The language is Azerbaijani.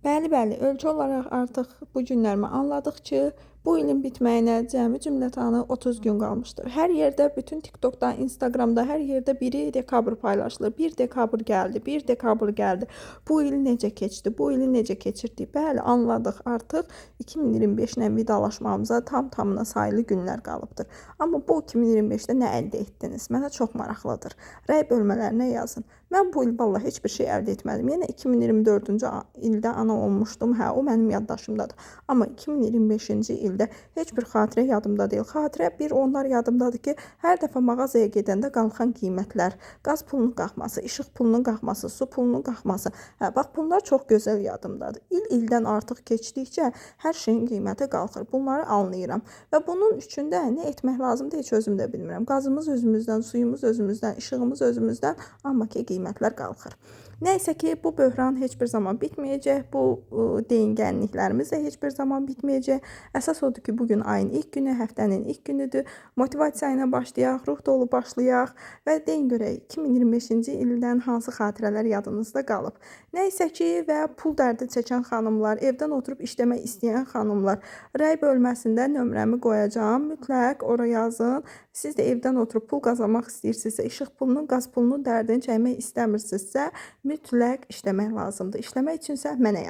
Bəli, ölçü olaraq artıq bu günlərimi anladıq ki, bu ilin bitməyinə cəmi cümlətanı 30 gün qalmışdır. Hər yerdə, bütün TikTokda, Instagramda, hər yerdə 1 dekabr paylaşılır. 1 dekabr gəldi, 1 dekabr gəldi. Bu il necə keçdi, bu ili necə keçirdik? Bəli, anladıq. Artıq 2025-lə vidalaşmamıza tam-tamına sayılı günlər qalıbdır. Amma bu 2025-də nə əldə etdiniz? Mənə çox maraqlıdır. Rəy bölmələrinə yazın. Mən bu il vallahi heç bir şey əldə etmədim. Yenə 2024-cü ildə ana olmuşdum. Hə, o mənim yaddaşımdadır. Amma 2025-ci ildə heç bir xatirə yadımda deyil. Xatirə bir onlar yadımdadır ki, hər dəfə mağazaya gedəndə qalxan qiymətlər, qaz pulunun qalxması, işıq pulunun qalxması, su pulunun qalxması. Hə, bax bunlar çox gözəl yadımdadır. İldən artıq keçdikcə hər şeyin qiyməti qalxır. Bunları anlayıram. Və bunun üçün də nə etmək lazımdır heç özüm də bilmirəm. Qazımız özümüzdən, suyumuz özümüzdən, işığımız özümüzdən, amma ki qiymətlər qalxır. Nəysə ki, bu böhran heç bir zaman bitməyəcək, bu deyingənliklərimiz də heç bir zaman bitməyəcək. Əsas odur ki, bugün ayın ilk günü, həftənin ilk günüdür. Motivasiya ilə başlayaq, ruh dolu başlayaq və deyin görək 2025-ci ildən hansı xatirələr yadınızda qalıb. Nəysə ki, və pul dərdi çəkən xanımlar, evdən oturub işləmək istəyən xanımlar, rəy bölməsində nömrəmi qoyacağam. Mütləq ora yazın. Siz də evdən oturub pul qazanmaq istəyirsinizsə, işıq pulunun, qaz pulunun dərdini çəkmək istəmirsinizsə, mütləq işləmək lazımdır. İşləmək üçünsə mənə yazın.